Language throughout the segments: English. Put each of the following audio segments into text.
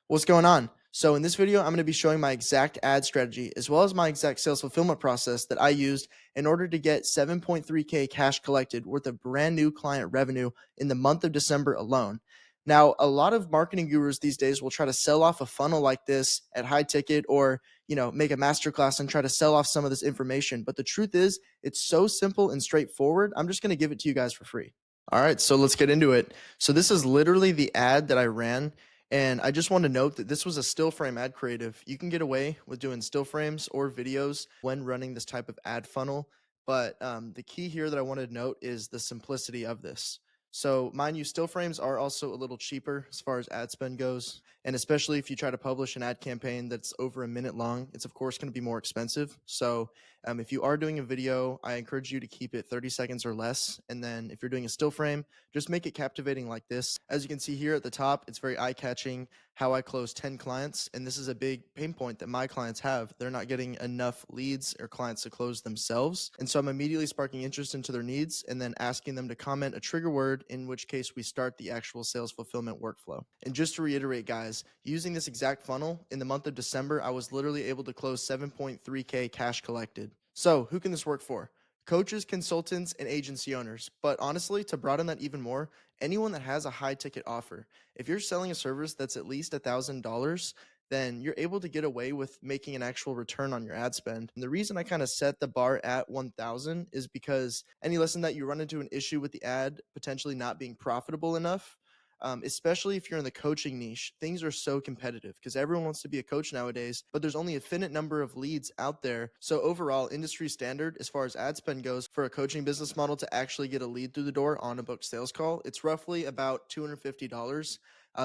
What's going on? So in this video, I'm going to be showing my exact ad strategy as well as my exact sales fulfillment process that I used in order to get 7.3K cash collected worth of brand new client revenue in the month of December alone. Now, a lot of marketing gurus these days will try to sell off a funnel like this at high ticket or, make a masterclass and try to sell off some of this information. But the truth is, it's so simple and straightforward. I'm just going to give it to you guys for free. All right, so let's get into it. So this is literally the ad that I ran. And I just want to note that this was a still frame ad creative. You can get away with doing still frames or videos when running this type of ad funnel. But the key here that I wanted to note is the simplicity of this. So, mind you, still frames are also a little cheaper as far as ad spend goes. And especially if you try to publish an ad campaign that's over a minute long, it's of course going to be more expensive. So, if you are doing a video, I encourage you to keep it 30 seconds or less. And then if you're doing a still frame, just make it captivating like this. As you can see here at the top, it's very eye-catching how I closed 10 clients. And this is a big pain point that my clients have. They're not getting enough leads or clients to close themselves. And so I'm immediately sparking interest into their needs and then asking them to comment a trigger word, in which case we start the actual sales fulfillment workflow. And just to reiterate, guys, using this exact funnel in the month of December, I was literally able to close 7.3K cash collected. So who can this work for? Coaches, consultants, and agency owners. But honestly, to broaden that even more, anyone that has a high ticket offer. If you're selling a service that's at least $1,000, then you're able to get away with making an actual return on your ad spend. And the reason I kind of set the bar at 1,000 is because any lesson that you run into an issue with the ad potentially not being profitable enough, especially if you're in the coaching niche, things are so competitive because everyone wants to be a coach nowadays, but there's only a finite number of leads out there. So overall, industry standard as far as ad spend goes for a coaching business model to actually get a lead through the door on a booked sales call, it's roughly about $250.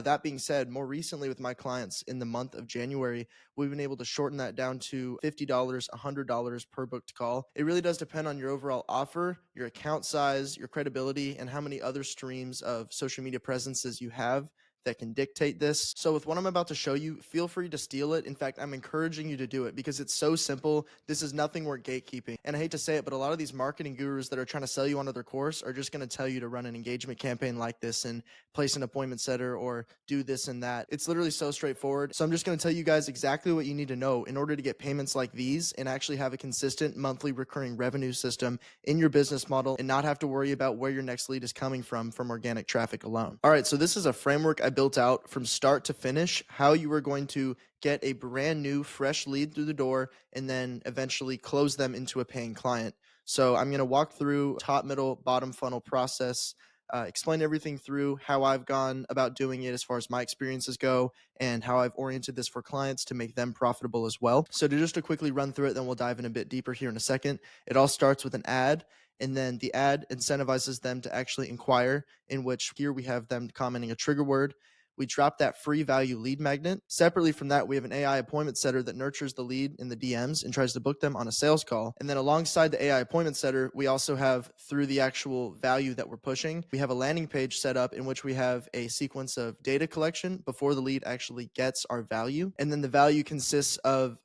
That being said, more recently with my clients in the month of January, we've been able to shorten that down to $50, $100 per booked call. It really does depend on your overall offer, your account size, your credibility, and how many other streams of social media presences you have that can dictate this. So with what I'm about to show you, feel free to steal it. In fact, I'm encouraging you to do it because it's so simple. This is nothing worth gatekeeping. And I hate to say it, but a lot of these marketing gurus that are trying to sell you onto their course are just going to tell you to run an engagement campaign like this and place an appointment setter or do this and that. It's literally so straightforward. So I'm just going to tell you guys exactly what you need to know in order to get payments like these and actually have a consistent monthly recurring revenue system in your business model and not have to worry about where your next lead is coming from organic traffic alone. All right, so this is a framework I built out from start to finish, how you are going to get a brand new fresh lead through the door and then eventually close them into a paying client. So I'm going to walk through top, middle, bottom funnel process, explain everything through how I've gone about doing it as far as my experiences go and how I've oriented this for clients to make them profitable as well. So to quickly run through it, then we'll dive in a bit deeper here in a second. It all starts with an ad, and then the ad incentivizes them to actually inquire, in which here we have them commenting a trigger word. We drop that free value lead magnet. Separately from that, we have an AI appointment setter that nurtures the lead in the DMs and tries to book them on a sales call. And then alongside the AI appointment setter, we also have, through the actual value that we're pushing, we have a landing page set up in which we have a sequence of data collection before the lead actually gets our value. And then the value consists of,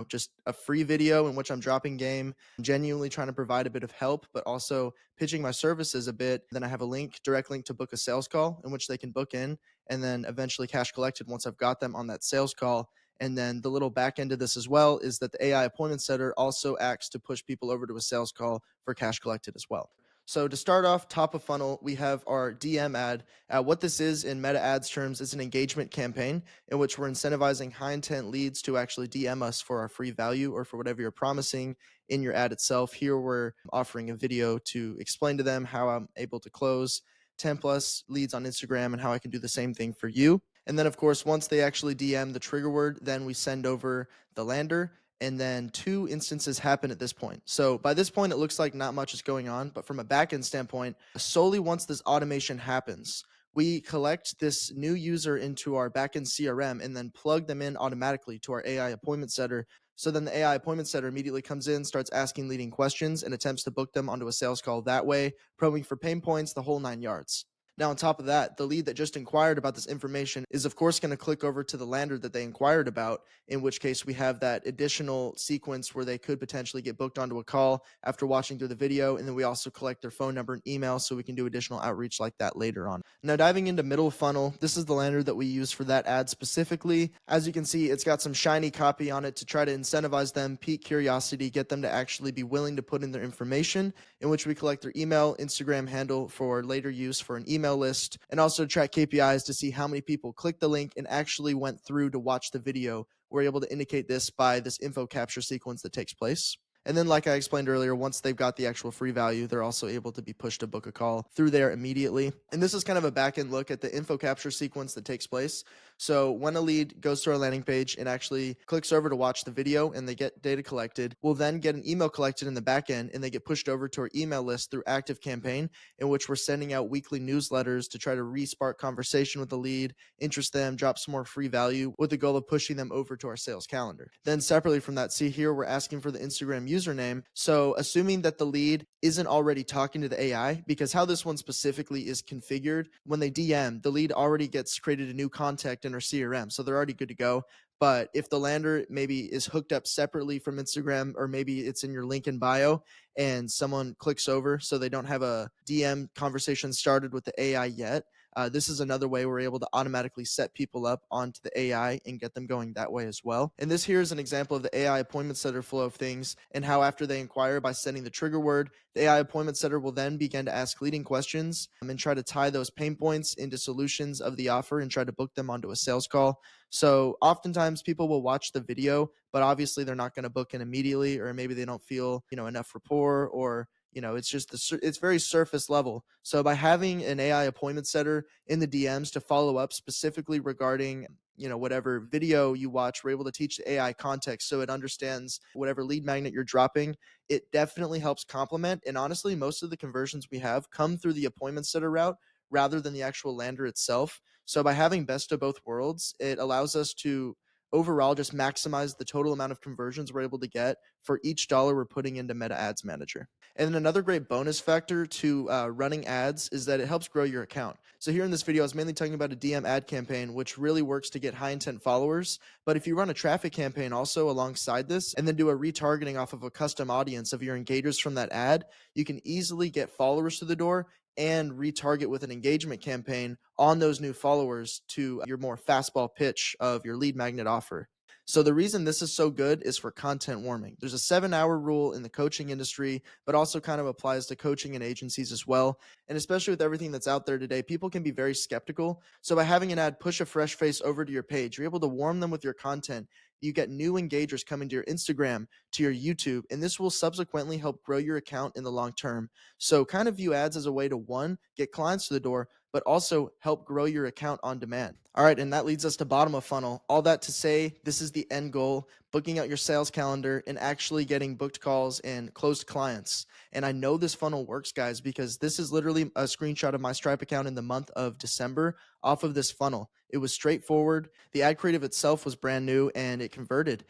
just a free video in which I'm dropping game, genuinely trying to provide a bit of help, but also pitching my services a bit. Then I have a direct link to book a sales call in which they can book in, and then eventually cash collected once I've got them on that sales call. And then the little back end of this as well is that the AI appointment setter also acts to push people over to a sales call for cash collected as well. So to start off, top of funnel, we have our DM ad. What this is in meta ads terms is an engagement campaign in which we're incentivizing high intent leads to actually DM us for our free value or for whatever you're promising in your ad itself. Here we're offering a video to explain to them how I'm able to close 10 plus leads on Instagram and how I can do the same thing for you. And then, of course, once they actually DM the trigger word, then we send over the lander. And then two instances happen at this point. So by this point, it looks like not much is going on. But from a backend standpoint, solely once this automation happens, we collect this new user into our backend CRM and then plug them in automatically to our AI appointment setter. So then the AI appointment setter immediately comes in, starts asking leading questions, and attempts to book them onto a sales call that way, probing for pain points, the whole 9 yards. Now, on top of that, the lead that just inquired about this information is, of course, going to click over to the lander that they inquired about, in which case we have that additional sequence where they could potentially get booked onto a call after watching through the video. And then we also collect their phone number and email so we can do additional outreach like that later on. Now, diving into middle funnel, this is the lander that we use for that ad specifically. As you can see, it's got some shiny copy on it to try to incentivize them, pique curiosity, get them to actually be willing to put in their information, in which we collect their email, Instagram handle for later use for an email list, and also track KPIs to see how many people clicked the link and actually went through to watch the video. We're able to indicate this by this info capture sequence that takes place. And then, like I explained earlier, once they've got the actual free value, they're also able to be pushed to book a call through there immediately. And this is kind of a back end look at the info capture sequence that takes place. So when a lead goes to our landing page and actually clicks over to watch the video and they get data collected, we'll then get an email collected in the back end and they get pushed over to our email list through Active Campaign, in which we're sending out weekly newsletters to try to re-spark conversation with the lead, interest them, drop some more free value with the goal of pushing them over to our sales calendar. Then separately from that, see here, we're asking for the Instagram username. So assuming that the lead isn't already talking to the AI, because how this one specifically is configured, when they DM, the lead already gets created a new contact in our CRM. So they're already good to go. But if the lander maybe is hooked up separately from Instagram, or maybe it's in your link in bio and someone clicks over so they don't have a DM conversation started with the AI yet, this is another way we're able to automatically set people up onto the AI and get them going that way as well. And this here is an example of the AI appointment setter flow of things, and how after they inquire by sending the trigger word, the AI appointment setter will then begin to ask leading questions and try to tie those pain points into solutions of the offer and try to book them onto a sales call. So oftentimes people will watch the video, but obviously they're not going to book in immediately, or maybe they don't feel, enough rapport, or it's just it's very surface level. So by having an AI appointment setter in the DMs to follow up specifically regarding whatever video you watch, we're able to teach the AI context so it understands whatever lead magnet you're dropping. It definitely helps complement, and honestly most of the conversions we have come through the appointment setter route rather than the actual lander itself. So by having best of both worlds, it allows us to overall just maximize the total amount of conversions we're able to get for each dollar we're putting into Meta Ads Manager. And then another great bonus factor to running ads is that it helps grow your account. So here in this video, I was mainly talking about a DM ad campaign, which really works to get high intent followers. But if you run a traffic campaign also alongside this, and then do a retargeting off of a custom audience of your engagers from that ad, you can easily get followers to the door and retarget with an engagement campaign on those new followers to your more fastball pitch of your lead magnet offer. So the reason this is so good is for content warming. There's a 7-hour rule in the coaching industry, but also kind of applies to coaching and agencies as well. And especially with everything that's out there today, people can be very skeptical. So by having an ad push a fresh face over to your page, you're able to warm them with your content. You get new engagers coming to your Instagram, to your YouTube, and this will subsequently help grow your account in the long term. So kind of view ads as a way to, one, get clients to the door, but also help grow your account on demand. All right, and that leads us to bottom of funnel. All that to say, this is the end goal, booking out your sales calendar and actually getting booked calls and closed clients. And I know this funnel works, guys, because this is literally a screenshot of my Stripe account in the month of December off of this funnel. It was straightforward. The ad creative itself was brand new and it converted.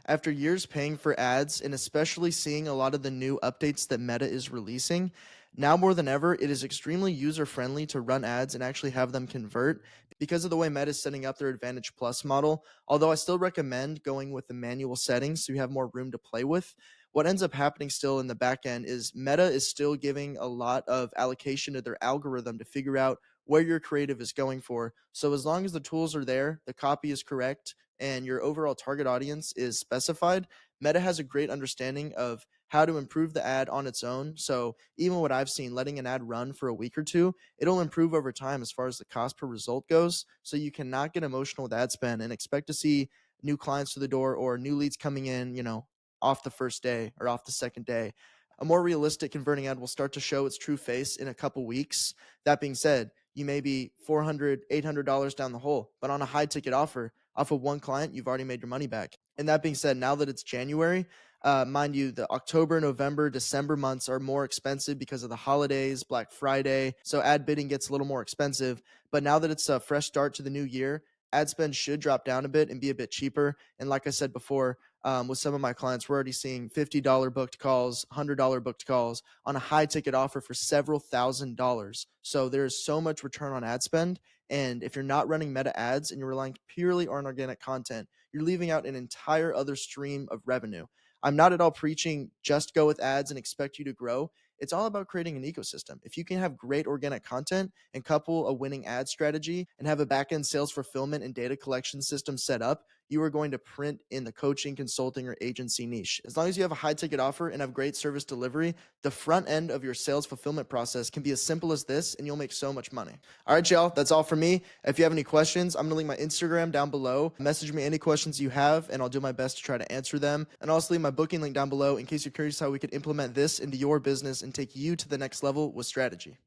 After years paying for ads, and especially seeing a lot of the new updates that Meta is releasing, now more than ever, it is extremely user-friendly to run ads and actually have them convert because of the way Meta is setting up their Advantage Plus model. Although I still recommend going with the manual settings so you have more room to play with. What ends up happening still in the back end is Meta is still giving a lot of allocation to their algorithm to figure out where your creative is going for. So as long as the tools are there, the copy is correct, and your overall target audience is specified, Meta has a great understanding of how to improve the ad on its own. So even what I've seen, letting an ad run for a week or two, it'll improve over time as far as the cost per result goes. So you cannot get emotional with ad spend and expect to see new clients to the door or new leads coming in, off the first day or off the second day. A more realistic converting ad will start to show its true face in a couple weeks. That being said, you may be $400, $800 down the hole, but on a high ticket offer, off of one client, you've already made your money back. And that being said, now that it's January, mind you, the October, November, December months are more expensive because of the holidays, Black Friday. So ad bidding gets a little more expensive. But now that it's a fresh start to the new year, ad spend should drop down a bit and be a bit cheaper. And like I said before, with some of my clients, we're already seeing $50 booked calls, $100 booked calls on a high ticket offer for several $1,000s. So there's so much return on ad spend. And if you're not running meta ads and you're relying purely on organic content, you're leaving out an entire other stream of revenue. I'm not at all preaching just go with ads and expect you to grow. It's all about creating an ecosystem. If you can have great organic content and couple a winning ad strategy and have a backend sales fulfillment and data collection system set up, you are going to print in the coaching, consulting, or agency niche. As long as you have a high ticket offer and have great service delivery, the front end of your sales fulfillment process can be as simple as this, and you'll make so much money. All right, y'all, that's all for me. If you have any questions, I'm gonna link my Instagram down below. Message me any questions you have, and I'll do my best to try to answer them. And also leave my booking link down below in case you're curious how we could implement this into your business and take you to the next level with strategy.